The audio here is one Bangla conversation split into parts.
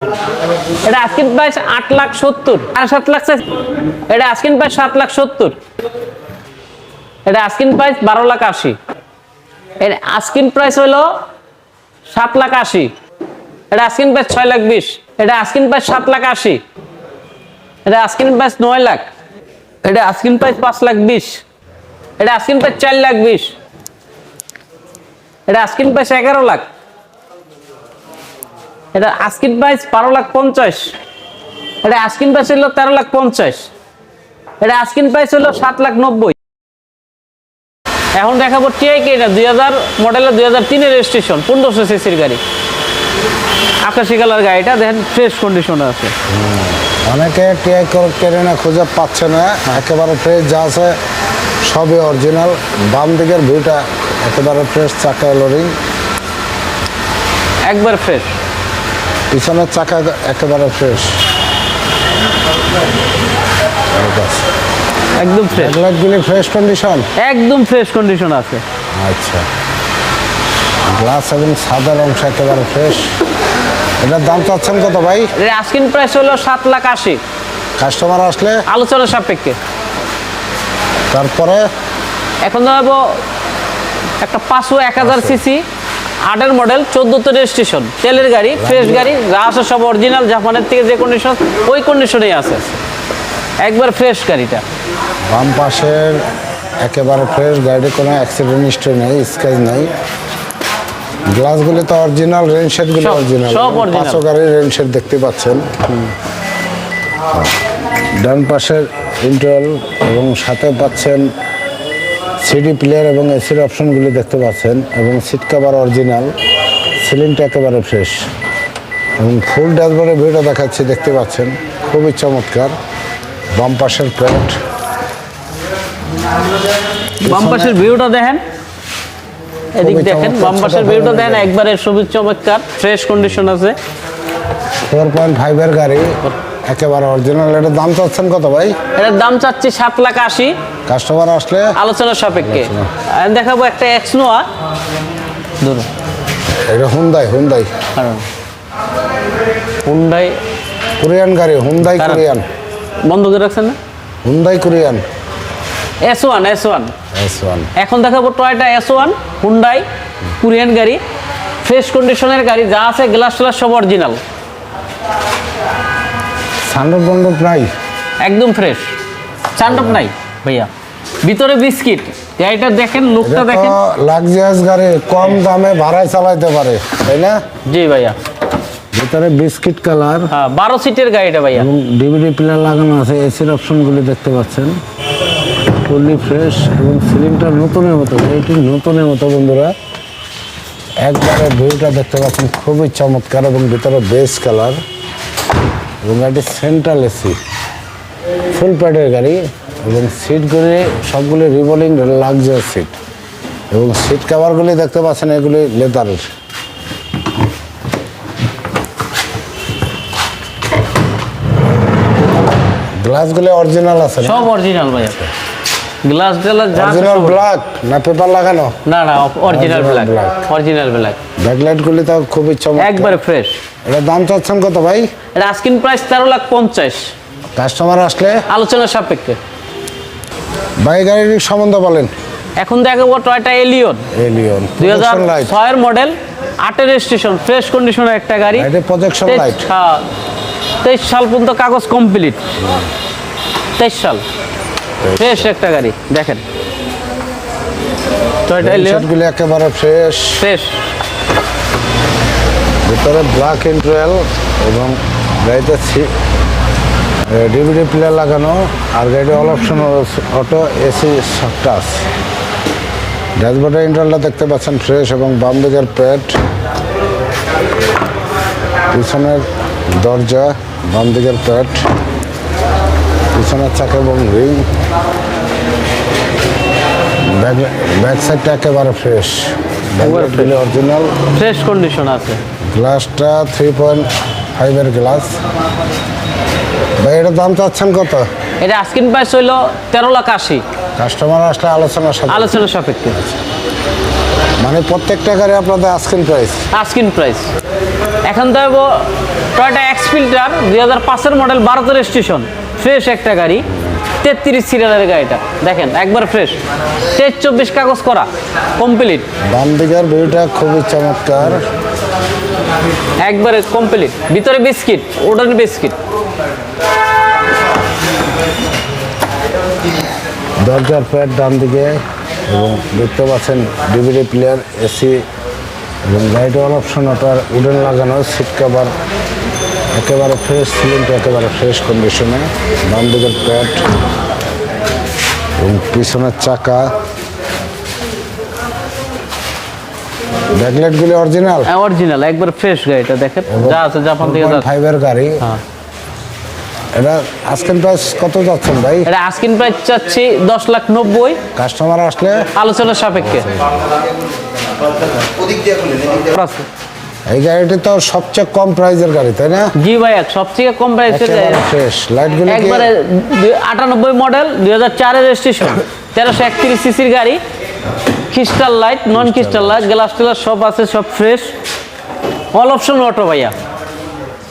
এটা আস্কিং প্রাইস 8,70,000 আর 7,00,000 এটা আস্কিং প্রাইস 7,70,000 এটা আস্কিং প্রাইস 12,80,000 এর আস্কিং প্রাইস হলো 7,80,000 এটা আস্কিং প্রাইস 6,20,000 এটা আস্কিং প্রাইস 7,80,000 এটা আস্কিং প্রাইস 9,00,000 এটা আস্কিং প্রাইস 5,20,000 এটা আস্কিং প্রাইস 4,20,000 এটা আস্কিং প্রাইস 11,00,000 এটা আস্কিং প্রাইস 12,50,000 এটা আস্কিং প্রাইস হলো 13,50,000 এটা আস্কিং প্রাইস হলো 7,90,000 এখন দেখাবো টিআই এটা 2000 মডেলের 2003 এর রেজিস্ট্রেশন 1500 সিসির গাড়ি আকাশি কালার গাড়িটা দেখেন ফ্রেশ কন্ডিশনে আছে অনেকে টিআই কেরেনা খুঁজে পাচ্ছে না একেবারে ফ্রেশ যা আছে সবই অরিজিনাল বাম দিকের ভিউটা একেবারে ফ্রেশ চাকা লোডিং একবার ফ্রেশ পিছনের চাকা একেবারে ফ্রেশ একদম ফ্রেশ লাইটগুলি ফ্রেশ কন্ডিশন একদম ফ্রেশ কন্ডিশন আছে আচ্ছা গ্লাস এবং সাদার অংশ একেবারে ফ্রেশ এটার দাম চাচ্ছেন কত ভাই এর আস্কিং প্রাইস হলো 7,80,000 কাস্টমার আসলে আলোচনা সাপেক্ষে তারপরে এখন দেখাবো একটা 500-1000 সিসি 8 মডেল 14 রেজিস্ট্রেশন তেলের গাড়ি ফ্রেশ গাড়ি যা আছে সব অরিজিনাল জাপানের থেকে যে কন্ডিশন ওই কন্ডিশনেই আছে একবার ফ্রেশ গাড়িটা বাম পাশের একেবারে ফ্রেশ গাড়িতে কোনো অ্যাক্সিডেন্ট হিস্ট্রি নেই স্ক্র্যাচ নেই গ্লাসগুলি তো অরিজিনাল রেনশেডগুলি অরিজিনাল সব অরিজিনাল 500 গাড়ির রেনশেড দেখতে পাচ্ছেন ডান পাশের ইন্টারভেল এবং সাথে পাচ্ছেন সিডি প্লেয়ার এবং এসির অপশনগুলি দেখতে পাচ্ছেন এবং সিট কভার অরিজিনাল সিলিংটা একেবারে ফ্রেশ এবং ফুল ড্যাশবোর্ডের ভিউটা দেখাচ্ছি দেখতে পাচ্ছেন খুবই চমৎকার বাম পাশের প্লেট বাম পাশের ভিউটা দেখেন এদিক দেখেন বাম পাশের ভিউটা দেখেন একবারে সবুজ চমৎকার ফ্রেশ কন্ডিশন আছে 4.5 এর গাড়ি একেবারে অরিজিনাল এটার দাম চাচ্ছেন কত ভাই এটার দাম চাচ্ছি 7,80,000 কাস্টমার আসলে আলোচনা সাপেক্ষে দেখাবো একটা এক্সনোয়া ধরুন এটা হুন্ডাই কোরিয়ান গাড়ি হুন্ডাই কোরিয়ান বন্ধ করে রাখছেন না হুন্ডাই কোরিয়ান S1 এখন দেখাবো টয়োটা S1 হুন্ডাই কোরিয়ান গাড়ি ফ্রেশ কন্ডিশনের গাড়ি যা আছে গ্লাস ট্লাস সব অরিজিনাল সানরুফ বন্ধ নাই একদম ফ্রেশ চান্ডপ নাই ভাইয়া ভিতরে বিস্কিট গাড়িটা দেখেন লুকটা দেখেন লাক্সারিয়াস গাড়ি কম দামে ভাড়ায় চালাতে পারে তাই না জি ভাইয়া ভিতরে বিস্কিট কালার হ্যাঁ 12 সিটের গাড়িটা ভাইয়া এবং ডিভিডি প্লেয়ার লাগানো আছে এসির অপশনগুলি দেখতে পাচ্ছেন ফুললি ফ্রেশ এবং সিলিংটা নতুনের মতো এটি নতুনের মতো বন্ধুরা একবারে ভিউটা দেখতে পাচ্ছেন খুবই চমৎকার এবং ভিতরে বেস কালার এবং এটি সেন্ট্রাল এসি ফুল প্যাডের গাড়ি এবং সিটগুলি সবগুলি রিভলিং লাক্সারি সিট এবং সিট কভারগুলি দেখতে পাচ্ছেন এগুলি লেদারের গ্লাসগুলি অরিজিনাল আছে সব অরিজিনাল ভাইয়া গ্লাস ডালা যা অরিজিনাল ব্ল্যাক না পেপার লাগানো না অরিজিনাল ব্ল্যাক ব্যাকলাইটগুলি তো খুবই চমৎকার একবারে ফ্রেশ এটার দাম চাচ্ছেন কত ভাই এর আস্কিং প্রাইস 13,50,000 কাস্টমার আসলে আলোচনা সাপেক্ষে ভাই গাড়ির সম্বন্ধে বলেন এখন দেখাবো টয়োটা এলিয়ন 2006 এর মডেল 8 এর রেজিস্ট্রেশন ফ্রেশ কন্ডিশনের একটা গাড়ি এটা প্রজেকশন লাইট 23 সাল পর্যন্ত কাগজ কমপ্লিট 23 সাল ফ্রেশ একটা গাড়ি দেখেন টয়োটা এলিয়নগুলো একেবারে ফ্রেশ ভিতরে ব্ল্যাক ইন্টারিয়র এবং গাড়িতে ডিভিডি প্লেয়ার লাগানো আর গাড়িতে all option auto AC touch ড্যাশবোর্ডের ইন্টারিয়রটা দেখতে পাচ্ছেন ফ্রেশ এবং বাম দিকের প্যাড পিছনের দরজা বাম দিকের প্যাড পিছনের চাকা এবং রিং ব্যাক সাইডটা একেবারে ফ্রেশ অরিজিনাল ফ্রেশ কন্ডিশন আছে গ্লাসটা 3.5 এর গ্লাস ভাই এটার দাম চাচ্ছেন কত এটা আস্কিং প্রাইস হইলো 13,80,000 কাস্টমার আসলে আলোচনা সাপেক্ষে মানে প্রত্যেকটা গাড়ি আপনাদের আস্কিং প্রাইস এখন তো টয়োটা এক্স ফিল্টার 2005-এর মডেল, 12 রেজিস্ট্রেশন, ফ্রেশ একটা গাড়ি, 33 সিরিয়ালের গাড়িটা দেখেন একবার ফ্রেশ, 23-24 কাগজ করা কমপ্লিট। বাম দিকের ভিউটা খুবই চমৎকার, একবারে কমপ্লিট, ভিতরে বিস্কিট, উডেন বিস্কিট। দরজার প্যাড ডান দিকে এবং দেখতে পাচ্ছেন ডিভিডি প্লেয়ার, এসি এবং লাইট অল অপশন, ওটার উডেন লাগানো, সিট কভার একেবারে ফ্রেশ, সিলিংটা একেবারে ফ্রেশ কন্ডিশনে। বাম দিকের প্যাড এবং পিছনের চাকা, ব্যাকলাইটগুলি অরিজিনাল, অরিজিনাল একবার ফ্রেশ গাড়িটা দেখেন, যা আছে জাপান থেকে যা। 5-এর গাড়ি। এটা আজকের প্রাইস কত যাচ্ছেন ভাই? এটা আস্কিং প্রাইস চাচ্ছি 10,90,000, কাস্টমার আসলে আলোচনার সাপেক্ষে। এই গাড়িটি তো সবচেয়ে কম প্রাইজের গাড়ি, তাই না? জি ভাইয়া, সবচেয়ে কম প্রাইসের ফ্রেশ লাইটগুলো একবারে 98 মডেল, 2004-এর রেজিস্ট্রেশন, 1331 সিসির গাড়ি, ক্রিস্টাল লাইট, নন ক্রিস্টাল লাইট, গ্লাস টেলার সব আছে, সব ফ্রেশ, অল অপশন অটো ভাইয়া।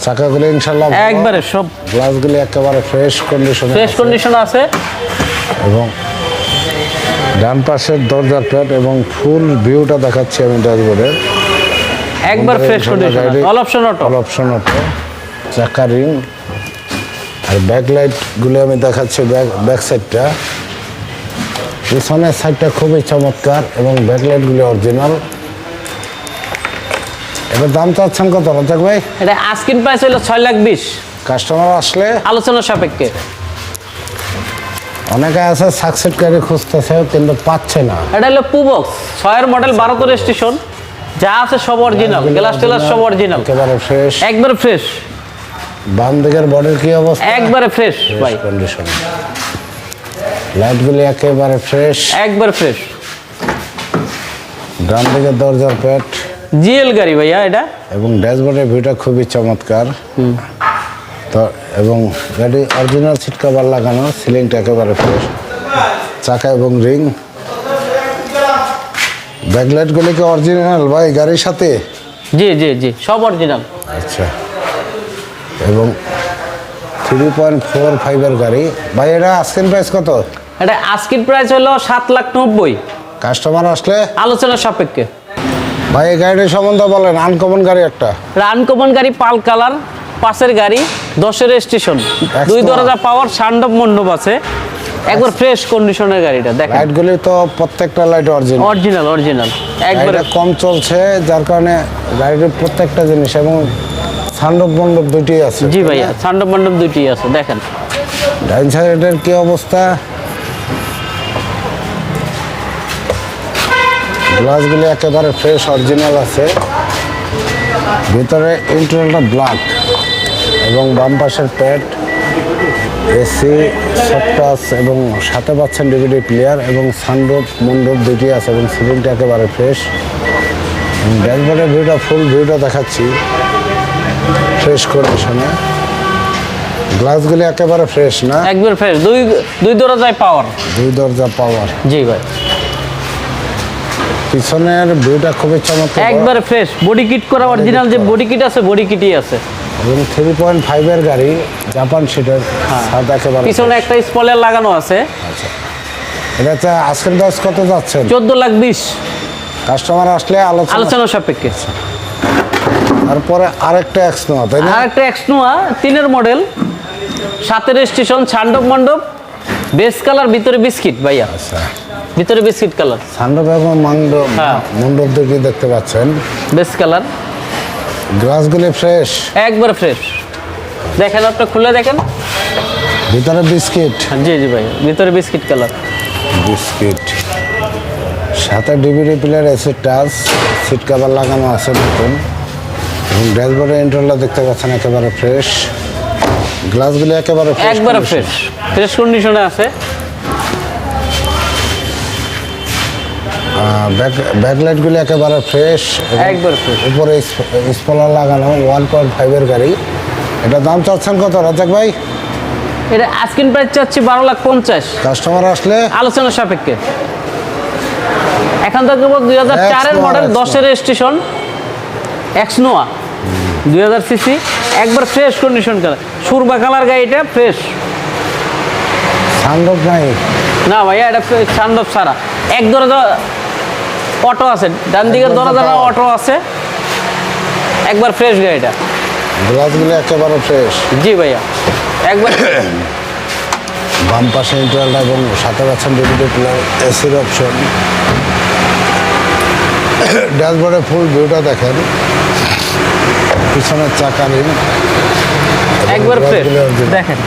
চাকাগুলো ইনশাআল্লাহ একবারে সব গ্লাসগুলো একেবারে ফ্রেশ কন্ডিশনে, ফ্রেশ কন্ডিশন আছে। এবং ডান পাশের দরজার প্যাড এবং ফুল ভিউটা দেখাচ্ছি আমি ড্যাশবোর্ডের, একবার fresh condition, all option auto, all option auto, চাকা রিং আর ব্যাকলাইটগুলো আমি দেখাচ্ছি, ব্যাক সাইডটা, পিছনের সাইডটা খুবই চমৎকার এবং ব্যাকলাইটগুলো অরিজিনাল। এবার দাম চাচ্ছেন কত রাজাক ভাই? এটা আস্কিং প্রাইস হলো 6,20,000, কাস্টমার আসলে আলোচনার সাপেক্ষে। অনেকে আছে সাকসেস গাড়ি খুঁজতেছে কিন্তু পাচ্ছে না। এটা হলো পুবক্স 6-এর মডেল, 12 রেজিস্ট্রেশন, যা আছে সব অরিজিনাল, গ্লাস টেলার সব অরিজিনাল, একেবারে ফ্রেশ, একবারে ফ্রেশ। বাম দিকের বডির কি অবস্থা? একবারে ফ্রেশ ভাই, কন্ডিশন, লাইটগুলি একেবারে ফ্রেশ, একবারে ফ্রেশ। ডান দিকের দরজার প্যাড, জিএল গাড়ি ভাইয়া এটা, এবং ড্যাশবোর্ডের ভিউটা খুবই চমৎকার। তো এবং গাড়ি অরিজিনাল সিট কভার লাগানো, সিলিংটা একেবারে ফ্রেশ, চাকা এবং রিং, ব্যাকলাইটগুলি কি অরিজিনাল ভাই গাড়ির সাথে? জি জি জি, সব অরিজিনাল। আচ্ছা, এবং 3.45-এর গাড়ি ভাই, এটা আস্কিং প্রাইস কত? এটা আস্কিং প্রাইস হলো 7,90,000, কাস্টমার আসলে আলোচনার সাপেক্ষে। ভাই এই গাড়ির সম্বন্ধে বলেন, আনকমন গাড়ি একটা, আনকমন গাড়ি, পাল কালার, 5-এর গাড়ি, 10-এর রেজিস্ট্রেশন, 2 দরজা পাওয়ার, সানডপ মণ্ডপ আছে, একবার ফ্রেশ কন্ডিশনের গাড়িটা দেখেন। লাইটগুলি তো প্রত্যেকটা লাইট অরিজিনাল, অরিজিনাল অরিজিনাল, একবারে একবারে কম চলছে, যার কারণে গাড়ির প্রত্যেকটা জিনিস, এবং সানরূপ মণ্ডপ দুটি আছে। জি ভাইয়া, সানডপ মণ্ডপ দুইটি আছে দেখেন। ডাইন সাইডের কি অবস্থা? গ্লাসগুলি একেবারে ফ্রেশ অরিজিনাল আছে, ভিতরে ইন্টেরিয়রটা ব্ল্যাক, এবং বাম পাশের প্যাড, এসি, সফট টাচ, এবং সাথে পাচ্ছেন ডিভিডি প্লেয়ার, এবং সানরূপ মণ্ডপ দুটি আছে, এবং সিলিংটা একেবারে ফ্রেশ। ড্যাশবোর্ডের ভিউটা, ফুল ভিউটা দেখাচ্ছি ফ্রেশ কন্ডিশনে, গ্লাসগুলি একেবারে ফ্রেশ না? একবার ফ্রেশ, দুই দরজায় পাওয়ার, 2 দরজা পাওয়ার। জি ভাই, পিছনের ভিউটা খুবই চমৎকার, একবারে ফ্রেশ, বডি কিট করা, অরিজিনাল যে বডি কিট আছে, বডি কিটই আছে। এবং 3.5-এর গাড়ি, জাপান সিটের, সাদা একেবারে। পিছনে একটা স্পয়লার লাগানো আছে। আচ্ছা, এটা হচ্ছে আজকের প্রাইস কত যাচ্ছেন? 14,20,000, কাস্টমার আসলে আলোচনার সাপেক্ষে। তারপরে আরেকটা এক্স নোয়া, তাই না? আরেকটা এক্সনোয়া 3-এর মডেল, 7-এর রেজিস্ট্রেশন, সানডপ মণ্ডপ, বেস কালার, ভিতরে বিস্কিট ভাইয়া, আচ্ছা, ভিতরে বিস্কিট কালার, সানরূপ এবং মণ্ডপ দুটি দেখতে পাচ্ছেন, বেস কালার, গ্লাসগুলি ফ্রেশ, একবার ফ্রেশ দেখেন, আপনি খুলে দেখেন, ভিতরে বিস্কিট, জি জি ভাই, ভিতরে বিস্কিট কালার, বিস্কিট, সাথে DVD player, AC touch, seat cover লাগানো আছে নতুন, এবং ড্যাশবোর্ডের ইন্টারলা দেখতে পাচ্ছেন একেবারে ফ্রেশ, গ্লাসগুলি একেবারে একবারে ফ্রেশ, ফ্রেশ কন্ডিশনে আছে। ব্যাকলাইটগুলি একেবারে ফ্রেশ, একবার ফ্রেশ, উপরে স্পয়লার লাগানো, 1.5-এর গাড়ি। এটা দাম চাচ্ছেন কত রাজাক ভাই? এটা আস্কিং প্রাইস চাচ্ছি 12,50,000, কাস্টমার আসলে আলোচনার সাপেক্ষে। এখন তো কেবল 2004-এর মডেল, 10-এর রেজিস্ট্রেশন, এক্সনোয়া, 2000 সিসি, একবার fresh condition colour, Surma colour গাড়িটা ফ্রেশ। সানরুফ নাই? না ভাইয়া, এটা সানরুফ ছাড়া, এক দরজা অটো আছে, ডান দিকের দরজা অটো আছে, একবার ফ্রেশ গাড়িটা। গ্লাসগুলো একেবারে ফ্রেশ? জি ভাইয়া, একবার। বাম পাশে ইন্টারনাল এবং সাথে পাচ্ছেন ডিভিডি প্লেয়ার, এসির অপশন। ড্যাশবোর্ডে ফুল ভিউটা দেখেন, পিছনের চাকা রিং একবার ফ্রেশ দেখেন,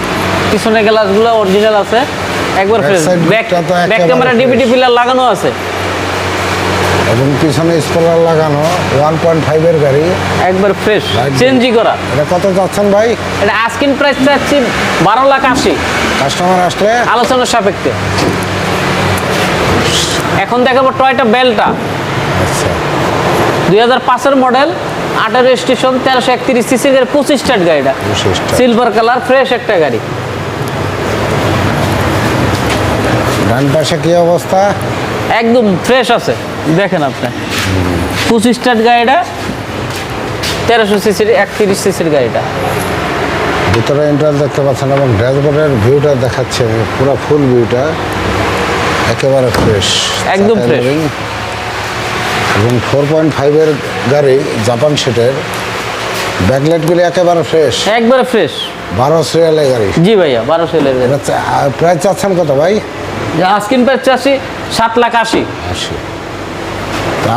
পিছনের গ্লাসগুলো অরিজিনাল আছে, একবার fresh. Back camera DVD player লাগানো আছে এবং পিছনে স্পয়লার লাগানো, 1.5 এর গাড়ি, একবার ফ্রেশ, চেঞ্জি করা। এটা কত চাচ্ছেন ভাই? এটা আস্কিং প্রাইস চাচ্ছি 12,80,000। কাস্টমার আসলে আলোচনার সাপেক্ষে। এখন দেখাবো টয়টা বেলটা, আচ্ছা 2005 মডেল, 18 রেজিস্ট্রেশন, 1331 সিসি এর 25 স্টার্ট গাড়িটা, সিলভার কালার, ফ্রেশ একটা গাড়ি। ডান পাশে কি অবস্থা? একদম ফ্রেশ আছে, দেখেন আপনি 25 স্টার্ট গাড়িটা, 1300 সিসির 31 সিসির গাড়িটা। ভিতরে ইন্টারনাল দেখতে পাচ্ছেন এবং ড্যাশবোর্ডের ভিউটা দেখাচ্ছে, পুরো ফুল ভিউটা একেবারে ফ্রেশ, একদম ফ্রেশ। এবং 4.5 এর গাড়ি, জাপান সেটের, ব্যাকলাইটগুলি একেবারে ফ্রেশ, একবারে ফ্রেশ। 12 সিরিয়ালের গাড়ি? জি ভাইয়া, 12 সিরিয়ালের গাড়ি। প্রাইস চাচ্ছেন কত ভাই? আস্কিং প্রাইস চাচ্ছি 7,80,000।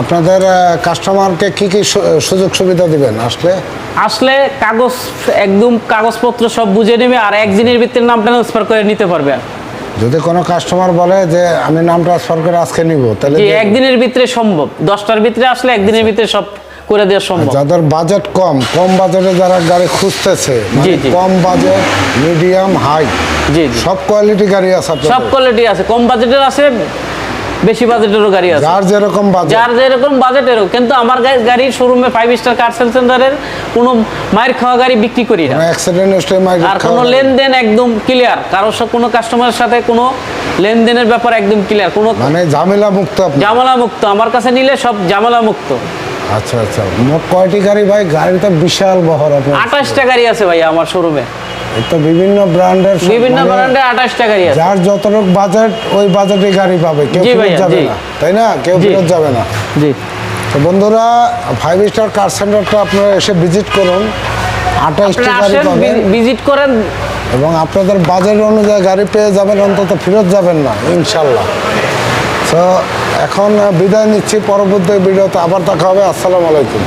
আপনাদের কাস্টমারকে কি কি সুযোগ সুবিধা দিবেন আসলে? কাগজ একদম কাগজপত্র সব বুঝে নেবে, আর একদিনের ভিতরে নাম ট্রান্সফার করে নিতে পারবে। যদি কোনো কাস্টমার বলে যে আমি নাম ট্রান্সফার করে আজকে নিব, তাহলে একদিনের ভিতরে সম্ভব, 10টার ভিতরে আসলে একদিনের ভিতরে সব করে দেওয়া সম্ভব। যাদের বাজেট কম বাজেটে যারা গাড়ি খুঁজতেছে, কম বাজেট, মিডিয়াম, হাই, জি সব কোয়ালিটি গাড়ি আছে, সব কোয়ালিটি আছে, কম বাজেটের আছে, বেশি বাজেটেরও গাড়ি আছে, যার যেরকম বাজেটেরও। কিন্তু আমার গাড়ির শোরুমে 5 স্টার কার সেল সেন্টারের কোনো মায়ের খাওয়া গাড়ি বিক্রি করি না, অ্যাক্সিডেন্ট হিস্ট্রি, আর কোনো লেনদেন একদম ক্লিয়ার, কারোর সাথে কোনো কাস্টমারের সাথে কোনো লেনদেনের ব্যাপার একদম ক্লিয়ার, কোনো মানে ঝামেলা মুক্ত। ঝামেলা মুক্ত, আমার কাছে নিলে সব ঝামেলা মুক্ত। আচ্ছা আচ্ছা, মোট কয়টি গাড়ি ভাই? গাড়িটা বিশাল বহর। 28টা গাড়ি আছে ভাই আমার শোরুমে, তো বিভিন্ন ব্র্যান্ডের 28টা গাড়ি আছে। যার যতটুকু বাজেট ওই বাজেটে গাড়ি পাবে, কেউ ফেরত যাবে না, তাই না? কেউ ফেরত যাবে না। জি। তো বন্ধুরা, 5 স্টার কার সেন্টারটা আপনারা এসে ভিজিট করুন, 28টি গাড়ি পাবেন, ভিজিট করেন, এবং আপনাদের বাজেট অনুযায়ী গাড়ি পেয়ে যাবেন, অন্তত ফেরত যাবেন না ইনশাল্লাহ। তো এখন বিদায় নিচ্ছি, পরবর্তী ভিডিওতে আবার দেখা হবে। আসসালামু আলাইকুম।